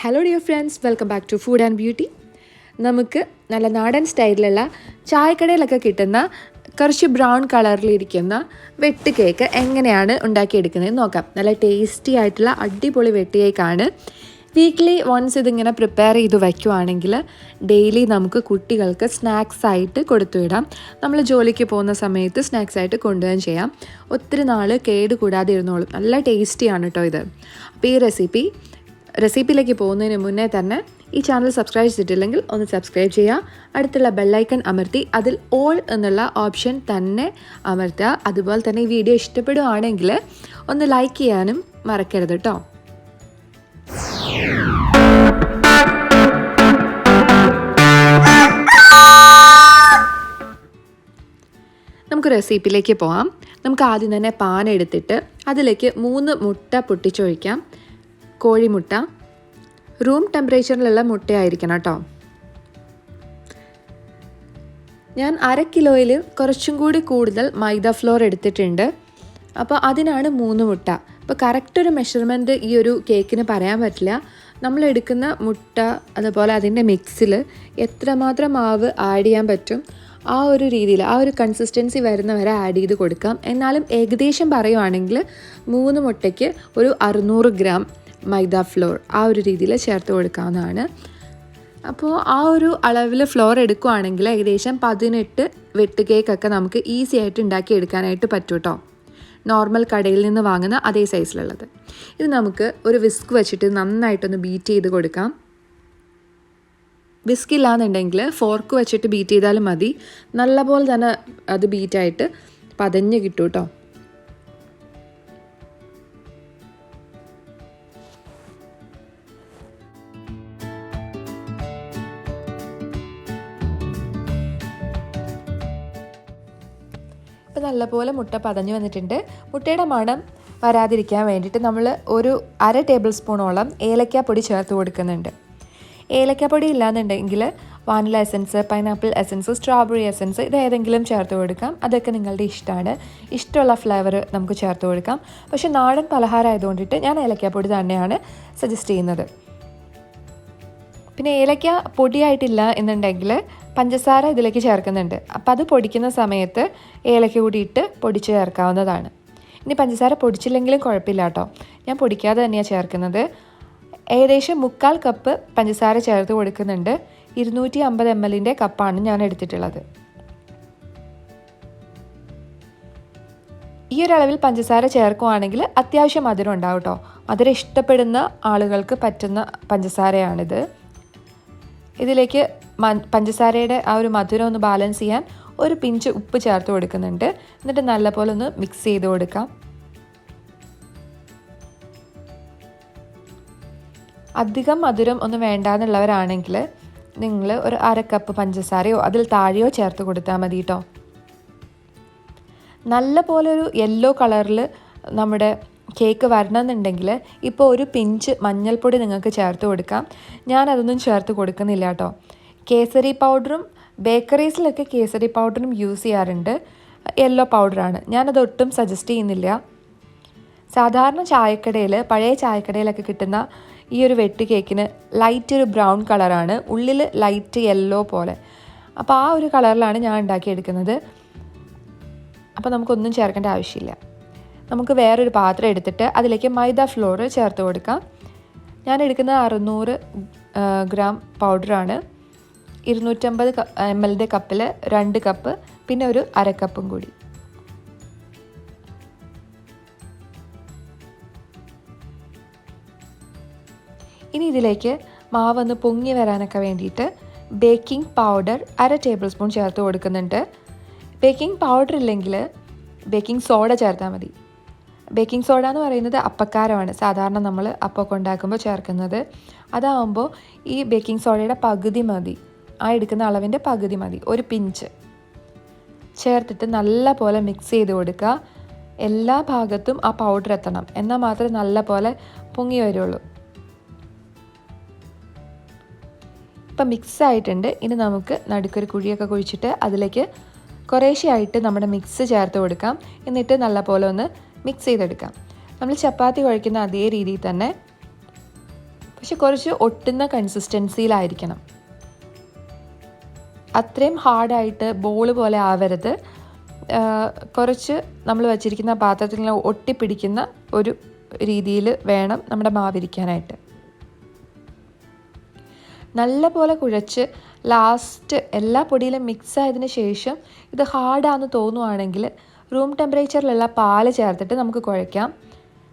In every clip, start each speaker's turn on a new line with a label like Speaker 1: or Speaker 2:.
Speaker 1: Hello dear friends, welcome back to food and beauty. നമുക്ക് നല്ല നാടൻ സ്റ്റൈലിലുള്ള ചായക്കടയിലൊക്കെ കിട്ടുന്ന കുറച്ച് ബ്രൗൺ കളറിലിരിക്കുന്ന വെട്ട് കേക്ക് എങ്ങനെയാണ് ഉണ്ടാക്കിയെടുക്കുന്നതെന്ന് നോക്കാം. നല്ല ടേസ്റ്റി ആയിട്ടുള്ള അടിപൊളി വെട്ട് കേക്കാണ്. വീക്ക്ലി വൺസ് ഇതിങ്ങനെ പ്രിപ്പയർ ചെയ്ത് വയ്ക്കുവാണെങ്കിൽ ഡെയിലി നമുക്ക് കുട്ടികൾക്ക് സ്നാക്സ് ആയിട്ട് കൊടുത്തുവിടാം. നമ്മൾ ജോലിക്ക് പോകുന്ന സമയത്ത് സ്നാക്സ് ആയിട്ട് കൊണ്ടുപോകാൻ ചെയ്യാം. ഒത്തിരി നാൾ കേട് കൂടാതെ ഇരുന്നോളും. നല്ല ടേസ്റ്റിയാണ് കേട്ടോ ഇത്. അപ്പോൾ ഈ റെസിപ്പിയിലേക്ക് പോകുന്നതിന് മുന്നേ തന്നെ ഈ ചാനൽ സബ്സ്ക്രൈബ് ചെയ്തിട്ടില്ലെങ്കിൽ ഒന്ന് സബ്സ്ക്രൈബ് ചെയ്യുക. അടുത്തുള്ള ബെല്ലൈക്കൺ അമർത്തി അതിൽ ഓൾ എന്നുള്ള ഓപ്ഷൻ തന്നെ അമർത്തുക. അതുപോലെ തന്നെ ഈ വീഡിയോ ഇഷ്ടപ്പെടുകയാണെങ്കിൽ ഒന്ന് ലൈക്ക് ചെയ്യാനും മറക്കരുത് കേട്ടോ. നമുക്ക് റെസിപ്പിയിലേക്ക് പോകാം. നമുക്ക് ആദ്യം തന്നെ പാൻ എടുത്തിട്ട് അതിലേക്ക് 3 മുട്ട പൊട്ടിച്ചൊഴിക്കാം. കോഴിമുട്ട, റൂം ടെമ്പറേച്ചറിലുള്ള മുട്ടയായിരിക്കണം കേട്ടോ. ഞാൻ 1/2 കിലോയിൽ കുറച്ചും കൂടി കൂടുതൽ മൈദ ഫ്ലോർ എടുത്തിട്ടുണ്ട്. അപ്പോൾ അതിനാണ് 3 മുട്ട. അപ്പോൾ കറക്റ്റ് ഒരു മെഷർമെൻറ്റ് ഈ ഒരു കേക്കിന് പറയാൻ പറ്റില്ല. നമ്മൾ എടുക്കുന്ന മുട്ട അതുപോലെ അതിൻ്റെ മിക്സിൽ എത്രമാത്രം മാവ് ആഡ് ചെയ്യാൻ പറ്റും ആ ഒരു രീതിയിൽ, ആ ഒരു കൺസിസ്റ്റൻസി വരുന്നവരെ ആഡ് ചെയ്ത് കൊടുക്കാം. എന്നാലും ഏകദേശം പറയുവാണെങ്കിൽ 3 മുട്ടയ്ക്ക് ഒരു 600 ഗ്രാം മൈദ ഫ്ലോർ ആ ഒരു രീതിയിൽ ചേർത്ത് കൊടുക്കാവുന്നതാണ്. അപ്പോൾ ആ ഒരു അളവിൽ ഫ്ലോർ എടുക്കുകയാണെങ്കിൽ ഏകദേശം 18 വെട്ട് കേക്കൊക്കെ നമുക്ക് ഈസി ആയിട്ട് ഉണ്ടാക്കിയെടുക്കാനായിട്ട് പറ്റും കേട്ടോ. നോർമൽ കടയിൽ നിന്ന് വാങ്ങുന്ന അതേ സൈസിലുള്ളത്. ഇത് നമുക്ക് ഒരു വിസ്ക് വെച്ചിട്ട് നന്നായിട്ടൊന്ന് ബീറ്റ് ചെയ്ത് കൊടുക്കാം. വിസ്ക് ഇല്ലാന്നുണ്ടെങ്കിൽ ഫോർക്ക് വെച്ചിട്ട് ബീറ്റ് ചെയ്താലും മതി. നല്ലപോലെ തന്നെ അത് ബീറ്റായിട്ട് പതഞ്ഞ് കിട്ടും കേട്ടോ. ഇപ്പോൾ നല്ലപോലെ മുട്ട പതഞ്ഞു വന്നിട്ടുണ്ട്. മുട്ടയുടെ മണം വരാതിരിക്കാൻ വേണ്ടിയിട്ട് നമ്മൾ ഒരു 1/2 ടേബിൾ സ്പൂണോളം ഏലക്കാപ്പൊടി ചേർത്ത് കൊടുക്കുന്നുണ്ട്. ഏലക്കാപ്പൊടി ഇല്ലാന്നുണ്ടെങ്കിൽ vanilla essence, pineapple essence, strawberry essence ഇത് ഏതെങ്കിലും ചേർത്ത് കൊടുക്കാം. അതൊക്കെ നിങ്ങളുടെ ഇഷ്ടമാണ്. ഇഷ്ടമുള്ള ഫ്ലേവർ നമുക്ക് ചേർത്ത് കൊടുക്കാം. പക്ഷേ നാടൻ പലഹാരം ആയതുകൊണ്ടിട്ട് ഞാൻ ഏലക്കാപ്പൊടി തന്നെയാണ് സജസ്റ്റ് ചെയ്യുന്നത്. പിന്നെ ഏലക്ക പൊടിയായിട്ടില്ല എന്നുണ്ടെങ്കിൽ പഞ്ചസാര ഇതിലേക്ക് ചേർക്കുന്നുണ്ട്. അപ്പോൾ അത് പൊടിക്കുന്ന സമയത്ത് ഏലക്ക കൂടി ഇട്ട് പൊടിച്ച് ചേർക്കാവുന്നതാണ്. ഇനി പഞ്ചസാര പൊടിച്ചില്ലെങ്കിലും കുഴപ്പമില്ല കേട്ടോ. ഞാൻ പൊടിക്കാതെ തന്നെയാണ് ചേർക്കുന്നത്. ഏകദേശം 1/4 കപ്പ് പഞ്ചസാര ചേർത്ത് കൊടുക്കുന്നുണ്ട്. 250 ml കപ്പാണ് ഞാൻ എടുത്തിട്ടുള്ളത്. ഈ ഒരു അളവിൽ പഞ്ചസാര ചേർക്കുകയാണെങ്കിൽ അത്യാവശ്യം മധുരം ഉണ്ടാവും കേട്ടോ. മധുരം ഇഷ്ടപ്പെടുന്ന ആളുകൾക്ക് പറ്റുന്ന പഞ്ചസാരയാണിത്. ഇതിലേക്ക് പഞ്ചസാരയുടെ ആ ഒരു മധുരം ഒന്ന് ബാലൻസ് ചെയ്യാൻ ഒരു പിഞ്ച് ഉപ്പ് ചേർത്ത് കൊടുക്കുന്നുണ്ട്. എന്നിട്ട് നല്ലപോലെ ഒന്ന് മിക്സ് ചെയ്ത് കൊടുക്കാം. അധികം മധുരം ഒന്നും വേണ്ടാന്നുള്ളവരാണെങ്കിൽ നിങ്ങൾ ഒരു 1/2 കപ്പ് പഞ്ചസാരയോ അതിൽ താഴെയോ ചേർത്ത് കൊടുത്താൽ മതി കേട്ടോ. നല്ല പോലെ ഒരു യെല്ലോ കളറിൽ നമ്മുടെ കേക്ക് വരണമെന്നുണ്ടെങ്കിൽ ഇപ്പോൾ ഒരു പിഞ്ച് മഞ്ഞൾപ്പൊടി നിങ്ങൾക്ക് ചേർത്ത് കൊടുക്കാം. ഞാനതൊന്നും ചേർത്ത് കൊടുക്കുന്നില്ല കേട്ടോ. കേസരി പൗഡറും ബേക്കറീസിലൊക്കെ കേസരി പൗഡറും യൂസ് ചെയ്യാറുണ്ട്. യെല്ലോ പൗഡറാണ്. ഞാനതൊട്ടും സജസ്റ്റ് ചെയ്യുന്നില്ല. സാധാരണ ചായക്കടയിൽ, പഴയ ചായക്കടയിലൊക്കെ കിട്ടുന്ന ഈ ഒരു വെട്ട് കേക്കിന് ലൈറ്റ് ഒരു ബ്രൗൺ കളറാണ്, ഉള്ളിൽ ലൈറ്റ് യെല്ലോ പോലെ. അപ്പോൾ ആ ഒരു കളറിലാണ് ഞാൻ ഉണ്ടാക്കിയെടുക്കുന്നത്. അപ്പോൾ നമുക്കൊന്നും ചേർക്കേണ്ട ആവശ്യമില്ല. നമുക്ക് വേറൊരു പാത്രം എടുത്തിട്ട് അതിലേക്ക് മൈദ ഫ്ലോർ ചേർത്ത് കൊടുക്കാം. ഞാൻ എടുക്കുന്നത് 600 ഗ്രാം പൗഡറാണ്. 250 ml കപ്പിൽ 2 കപ്പ്, പിന്നെ ഒരു 1/2 കപ്പും കൂടി. ഇനി ഇതിലേക്ക് മാവൊന്ന് പൊങ്ങി വരാനൊക്കെ വേണ്ടിയിട്ട് ബേക്കിംഗ് പൗഡർ 1/2 ടേബിൾ സ്പൂൺ ചേർത്ത് കൊടുക്കുന്നുണ്ട്. ബേക്കിംഗ് പൗഡർ ഇല്ലെങ്കിൽ ബേക്കിംഗ് സോഡ ചേർത്താൽ മതി. ബേക്കിംഗ് സോഡ എന്ന് പറയുന്നത് അപ്പക്കാരമാണ് സാധാരണ നമ്മൾ അപ്പമൊക്കെ ഉണ്ടാക്കുമ്പോൾ ചേർക്കുന്നത്. അതാവുമ്പോൾ ഈ ബേക്കിംഗ് സോഡയുടെ പകുതി മതി. ആ എടുക്കുന്ന അളവിൻ്റെ പകുതി മതി. ഒരു പിഞ്ച് ചേർത്തിട്ട് നല്ല പോലെ മിക്സ് ചെയ്ത് കൊടുക്കുക. എല്ലാ ഭാഗത്തും ആ പൗഡർ എത്തണം. എന്നാൽ മാത്രമേ നല്ല പോലെ പൊങ്ങി വരുള്ളൂ. ഇപ്പം മിക്സ് ആയിട്ടുണ്ട്. ഇനി നമുക്ക് നടുക്കൊരു കുഴിയൊക്കെ കുഴിച്ചിട്ട് അതിലേക്ക് കുറേശ്ശെയായിട്ട് നമ്മുടെ മിക്സ് ചേർത്ത് കൊടുക്കാം. എന്നിട്ട് നല്ല പോലെ ഒന്ന് മിക്സ് ചെയ്തെടുക്കാം. നമ്മൾ ചപ്പാത്തി കുഴയ്ക്കുന്ന അതേ രീതിയിൽ തന്നെ പക്ഷെ കുറച്ച് ഒട്ടുന്ന കൺസിസ്റ്റൻസിയിലായിരിക്കണം. അത്രയും ഹാർഡായിട്ട് ബോൾ പോലെ ആവരുത്. കുറച്ച് നമ്മൾ വച്ചിരിക്കുന്ന പാത്രത്തിൽ ഒട്ടിപ്പിടിക്കുന്ന ഒരു രീതിയിൽ വേണം നമ്മുടെ മാവിരിക്കാനായിട്ട്. നല്ല പോലെ കുഴച്ച് ലാസ്റ്റ് എല്ലാ പൊടിയിലും മിക്സ് ആയതിന് ശേഷം ഇത് ഹാർഡാണെന്ന് തോന്നുവാണെങ്കിൽ റൂം ടെമ്പറേച്ചറിലുള്ള പാല് ചേർത്തിട്ട് നമുക്ക് കുഴയ്ക്കാം.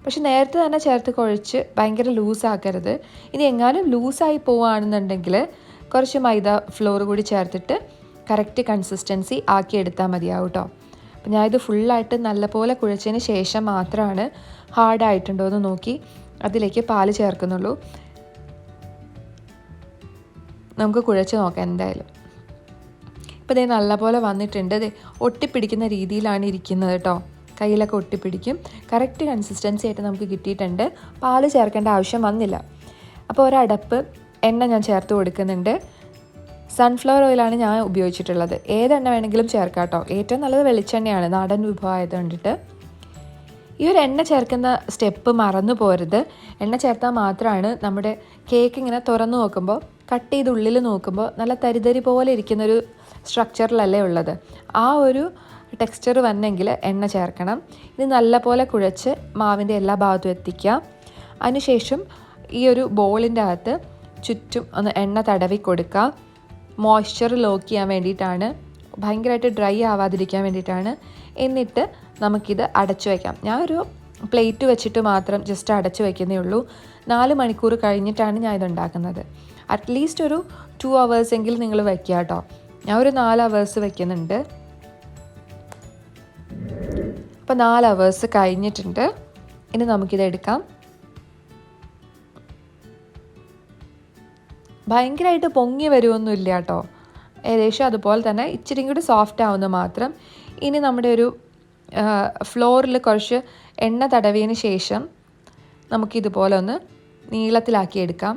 Speaker 1: പക്ഷെ നേരത്തെ തന്നെ ചേർത്ത് കുഴച്ച് ഭയങ്കര ലൂസാക്കരുത്. ഇനി എങ്ങാനും ലൂസായി പോവുകയാണെന്നുണ്ടെങ്കിൽ കുറച്ച് മൈദ ഫ്ലോർ കൂടി ചേർത്തിട്ട് കറക്റ്റ് കൺസിസ്റ്റൻസി ആക്കിയെടുത്താൽ മതിയാവും കേട്ടോ. അപ്പോൾ ഞാനിത് ഫുള്ളായിട്ട് നല്ലപോലെ കുഴച്ചതിന് ശേഷം മാത്രമാണ് ഹാർഡായിട്ടുണ്ടോ എന്ന് നോക്കി അതിലേക്ക് പാല് ചേർക്കുന്നുള്ളൂ. നമുക്ക് കുഴച്ച് നോക്കാം എന്തായാലും. ഇപ്പോൾ ഇതേ നല്ലപോലെ വന്നിട്ടുണ്ട്. ഇത് ഒട്ടിപ്പിടിക്കുന്ന രീതിയിലാണ് ഇരിക്കുന്നത് കേട്ടോ. കയ്യിലൊക്കെ ഒട്ടിപ്പിടിക്കും. കറക്റ്റ് കൺസിസ്റ്റൻസി ആയിട്ട് നമുക്ക് കിട്ടിയിട്ടുണ്ട്. പാല് ചേർക്കേണ്ട ആവശ്യം വന്നില്ല. അപ്പോൾ ഒരടപ്പ് എണ്ണ ഞാൻ ചേർത്ത് കൊടുക്കുന്നുണ്ട്. സൺഫ്ലവർ ഓയിലാണ് ഞാൻ ഉപയോഗിച്ചിട്ടുള്ളത്. ഏതെണ്ണ വേണമെങ്കിലും ചേർക്കാം കേട്ടോ. ഏറ്റവും നല്ലത് വെളിച്ചെണ്ണയാണ്, നാടൻ വിഭവം ആയതുകൊണ്ടിട്ട്. ഈ ഒരു എണ്ണ ചേർക്കുന്ന സ്റ്റെപ്പ് മറന്നു പോരുത്. എണ്ണ ചേർത്താൽ മാത്രമാണ് നമ്മുടെ കേക്ക് ഇങ്ങനെ തുറന്നു നോക്കുമ്പോൾ കട്ട് ചെയ്ത് ഉള്ളിൽ നോക്കുമ്പോൾ നല്ല തരിതരി പോലെ ഇരിക്കുന്നൊരു സ്ട്രക്ചറിലല്ലേ ഉള്ളത്. ആ ഒരു ടെക്സ്ചർ വന്നെങ്കിൽ എണ്ണ ചേർക്കണം. ഇത് നല്ലപോലെ കുഴച്ച് മാവിൻ്റെ എല്ലാ ഭാഗത്തും എത്തിക്കുക. അതിനുശേഷം ഈ ഒരു ബോളിൻ്റെ അകത്ത് ചുറ്റും ഒന്ന് എണ്ണ തടവി കൊടുക്കുക. മോയ്സ്ചർ ലോക്ക് ചെയ്യാൻ വേണ്ടിയിട്ടാണ്, ഭയങ്കരമായിട്ട് ഡ്രൈ ആവാതിരിക്കാൻ വേണ്ടിയിട്ടാണ്. എന്നിട്ട് നമുക്കിത് അടച്ചു വയ്ക്കാം. ഞാൻ ഒരു പ്ലേറ്റ് വെച്ചിട്ട് മാത്രം ജസ്റ്റ് അടച്ചു വയ്ക്കുന്നേ ഉള്ളൂ. 4 മണിക്കൂർ കഴിഞ്ഞിട്ടാണ് ഞാൻ ഇതുണ്ടാക്കുന്നത്. അറ്റ്ലീസ്റ്റ് ഒരു 2 hours എങ്കിലും നിങ്ങൾ വയ്ക്കുക കേട്ടോ. ഞാൻ ഒരു 4 hours വയ്ക്കുന്നുണ്ട്. അപ്പോൾ 4 hours കഴിഞ്ഞിട്ടുണ്ട്. ഇനി നമുക്കിത് എടുക്കാം. ഭയങ്കരമായിട്ട് പൊങ്ങി വരുമൊന്നുമില്ല കേട്ടോ. ഏകദേശം അതുപോലെ തന്നെ ഇച്ചിരി കൂടി സോഫ്റ്റ് ആവുന്ന മാത്രം. ഇനി നമ്മുടെ ഒരു ഫ്ലോറിൽ കുറച്ച് എണ്ണ തടവിയതിന് ശേഷം നമുക്കിതുപോലെ ഒന്ന് നീളത്തിലാക്കി എടുക്കാം.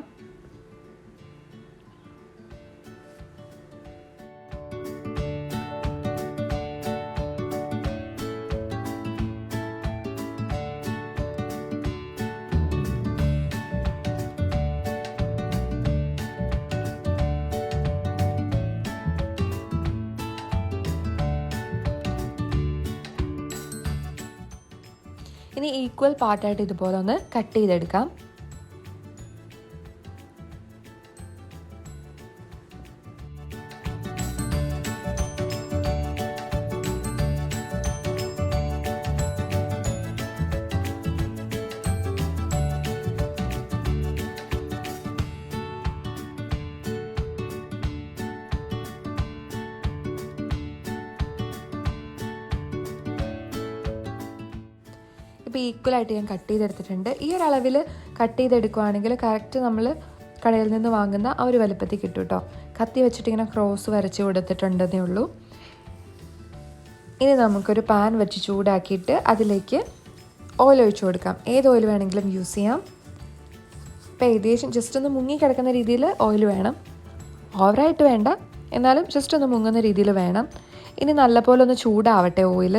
Speaker 1: ഇനി ഈക്വൽ പാർട്ടായിട്ട് ഇതുപോലെ ഒന്ന് കട്ട് ചെയ്തെടുക്കാം. ഇപ്പോൾ ഈക്വലായിട്ട് ഞാൻ കട്ട് ചെയ്തെടുത്തിട്ടുണ്ട്. ഈ ഒരു അളവിൽ കട്ട് ചെയ്തെടുക്കുകയാണെങ്കിൽ കറക്റ്റ് നമ്മൾ കടയിൽ നിന്ന് വാങ്ങുന്ന ആ ഒരു വലുപ്പത്തിൽ കിട്ടും കേട്ടോ. കത്തി വെച്ചിട്ട് ഇങ്ങനെ ക്രോസ് വരച്ച് കൊടുത്തിട്ടുണ്ടെന്നേ ഉള്ളൂ. ഇനി നമുക്കൊരു പാൻ വെച്ച് ചൂടാക്കിയിട്ട് അതിലേക്ക് ഓയിൽ ഒഴിച്ചു കൊടുക്കാം. ഏത് ഓയിൽ വേണമെങ്കിലും യൂസ് ചെയ്യാം. ഇപ്പോൾ ഏകദേശം ജസ്റ്റ് ഒന്ന് മുങ്ങി കിടക്കുന്ന രീതിയിൽ ഓയിൽ വേണം. ഓവറായിട്ട് വേണ്ട, എന്നാലും ജസ്റ്റ് ഒന്ന് മുങ്ങുന്ന രീതിയിൽ വേണം. ഇനി നല്ലപോലെ ഒന്ന് ചൂടാവട്ടെ ഓയിൽ.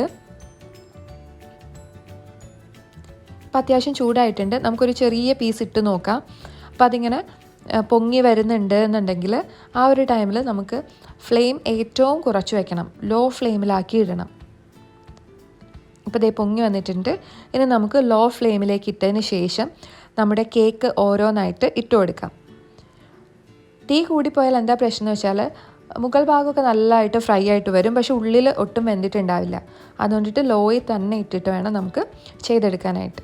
Speaker 1: അപ്പോൾ അത്യാവശ്യം ചൂടായിട്ടുണ്ട്. നമുക്കൊരു ചെറിയ പീസ് ഇട്ട് നോക്കാം. അപ്പോൾ അതിങ്ങനെ പൊങ്ങി വരുന്നുണ്ട് എന്നുണ്ടെങ്കിൽ ആ ഒരു ടൈമിൽ നമുക്ക് ഫ്ലെയിം ഏറ്റവും കുറച്ച് വയ്ക്കണം. ലോ ഫ്ലെയിമിലാക്കി ഇടണം. ഇപ്പോൾ ദേ പൊങ്ങി വന്നിട്ടുണ്ട്. ഇനി നമുക്ക് ലോ ഫ്ലെയിമിലേക്ക് ഇട്ടതിന് ശേഷം നമ്മുടെ കേക്ക് ഓരോന്നായിട്ട് ഇട്ട് കൊടുക്കാം. തീ കൂടിപ്പോയാൽ എന്താ പ്രശ്നം എന്ന് വെച്ചാൽ മുകൾ ഭാഗമൊക്കെ നല്ലതായിട്ട് ഫ്രൈ ആയിട്ട് വരും, പക്ഷെ ഉള്ളിൽ ഒട്ടും വെന്തിട്ടുണ്ടാവില്ല. അതുകൊണ്ടിട്ട് ലോയിൽ തന്നെ ഇട്ടിട്ട് വേണം നമുക്ക് ചെയ്തെടുക്കാനായിട്ട്.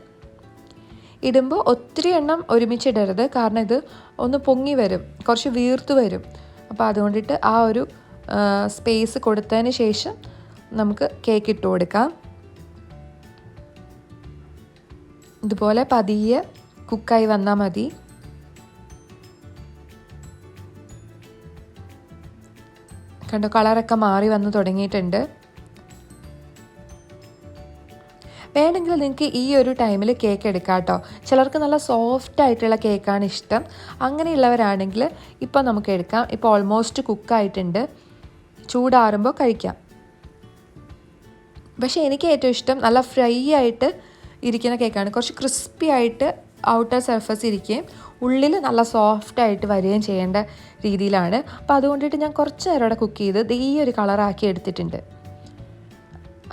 Speaker 1: ഇടുമ്പോൾ ഒത്തിരി എണ്ണം ഒരുമിച്ചിടരുത്, കാരണം ഇത് ഒന്ന് പൊങ്ങി വരും, കുറച്ച് വീർത്ത് വരും. അപ്പോൾ അതുകൊണ്ടിട്ട് ആ ഒരു സ്പേസ് കൊടുത്തതിന് ശേഷം നമുക്ക് കേക്ക് ഇട്ട് കൊടുക്കാം. ഇതുപോലെ പതിയെ കുക്കായി വന്നാൽ മതി. കണ്ടോ, കളറൊക്കെ മാറി വന്ന് തുടങ്ങിയിട്ടുണ്ട്. വേണമെങ്കിൽ നിങ്ങൾക്ക് ഈ ഒരു ടൈമിൽ കേക്ക് എടുക്കാം കേട്ടോ. ചിലർക്ക് നല്ല സോഫ്റ്റ് ആയിട്ടുള്ള കേക്കാണ് ഇഷ്ടം. അങ്ങനെയുള്ളവരാണെങ്കിൽ ഇപ്പോൾ നമുക്ക് എടുക്കാം. ഇപ്പോൾ ഓൾമോസ്റ്റ് കുക്കായിട്ടുണ്ട്. ചൂടാറുമ്പോൾ കഴിക്കാം. പക്ഷേ എനിക്ക് ഏറ്റവും ഇഷ്ടം നല്ല ഫ്രൈ ആയിട്ട് ഇരിക്കുന്ന കേക്കാണ്. കുറച്ച് ക്രിസ്പി ആയിട്ട് ഔട്ടർ സർഫസ് ഇരിക്കുകയും ഉള്ളിൽ നല്ല സോഫ്റ്റായിട്ട് വരികയും ചെയ്യേണ്ട രീതിയിലാണ്. അപ്പോൾ അതുകൊണ്ടിട്ട് ഞാൻ കുറച്ച് നേരം അവിടെ കുക്ക് ചെയ്ത് ഈ ഒരു കളറാക്കി എടുത്തിട്ടുണ്ട്.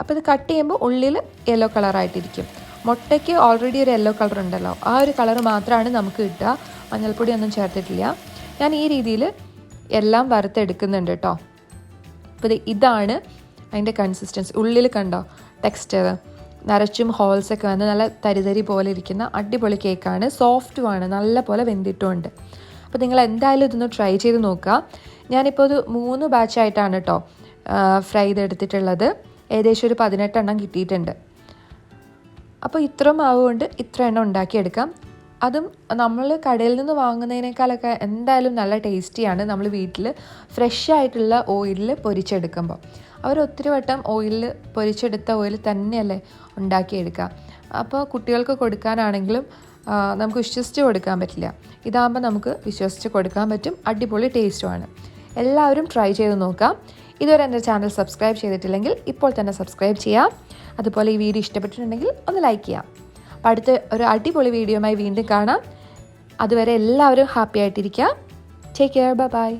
Speaker 1: അപ്പോൾ ഇത് കട്ട് ചെയ്യുമ്പോൾ ഉള്ളിൽ യെല്ലോ കളറായിട്ടിരിക്കും. മുട്ടയ്ക്ക് ഓൾറെഡി ഒരു യെല്ലോ കളർ ഉണ്ടല്ലോ, ആ ഒരു കളർ മാത്രമാണ് നമുക്ക് കിട്ടുക. മഞ്ഞൾപ്പൊടി ഒന്നും ചേർത്തിട്ടില്ല. ഞാൻ ഈ രീതിയിൽ എല്ലാം വറുത്തെടുക്കുന്നുണ്ട് കേട്ടോ. അപ്പോൾ ഇതാണ് അതിൻ്റെ കൺസിസ്റ്റൻസി. ഉള്ളിൽ കണ്ടോ ടെക്സ്ചർ, നിറച്ചും ഹോൾസൊക്കെ വന്ന് നല്ല തരിതരി പോലെ ഇരിക്കുന്ന അടിപൊളി കേക്കാണ്. സോഫ്റ്റുമാണ്, നല്ല പോലെ വെന്തിട്ടുമുണ്ട്. അപ്പോൾ നിങ്ങൾ എന്തായാലും ഇതൊന്ന് ട്രൈ ചെയ്ത് നോക്കുക. ഞാനിപ്പോൾ ഒരു 3 ബാച്ചായിട്ടാണ് കേട്ടോ ഫ്രൈ ചെയ്തെടുത്തിട്ടുള്ളത്. ഏകദേശം ഒരു 18 എണ്ണം കിട്ടിയിട്ടുണ്ട്. അപ്പോൾ ഇത്ര മാവ് കൊണ്ട് ഇത്ര എണ്ണം ഉണ്ടാക്കിയെടുക്കാം. അതും നമ്മൾ കടയിൽ നിന്ന് വാങ്ങുന്നതിനേക്കാളൊക്കെ എന്തായാലും നല്ല ടേസ്റ്റിയാണ് നമ്മൾ വീട്ടിൽ ഫ്രഷ് ആയിട്ടുള്ള ഓയിലിൽ പൊരിച്ചെടുക്കുമ്പോൾ. അവർ ഒത്തിരി വട്ടം ഓയിലിൽ പൊരിച്ചെടുത്ത ഓയിൽ തന്നെയല്ലേ ഉണ്ടാക്കിയെടുക്കുക. അപ്പോൾ കുട്ടികൾക്ക് കൊടുക്കാനാണെങ്കിലും നമുക്ക് വിശ്വസിച്ച് കൊടുക്കാൻ പറ്റില്ല. ഇതാകുമ്പോൾ നമുക്ക് വിശ്വസിച്ച് കൊടുക്കാൻ പറ്റും. അടിപൊളി ടേസ്റ്റുമാണ്. എല്ലാവരും ട്രൈ ചെയ്ത് നോക്കാം. ഇതുവരെ എൻ്റെ ചാനൽ സബ്സ്ക്രൈബ് ചെയ്തിട്ടില്ലെങ്കിൽ ഇപ്പോൾ തന്നെ സബ്സ്ക്രൈബ് ചെയ്യാം. അതുപോലെ ഈ വീഡിയോ ഇഷ്ടപ്പെട്ടിട്ടുണ്ടെങ്കിൽ ഒന്ന് ലൈക്ക് ചെയ്യാം. അപ്പോൾ അടുത്ത ഒരു അടിപൊളി വീഡിയോയുമായി വീണ്ടും കാണാം. അതുവരെ എല്ലാവരും ഹാപ്പി ആയിട്ടിരിക്കുക. Take care. Bye bye.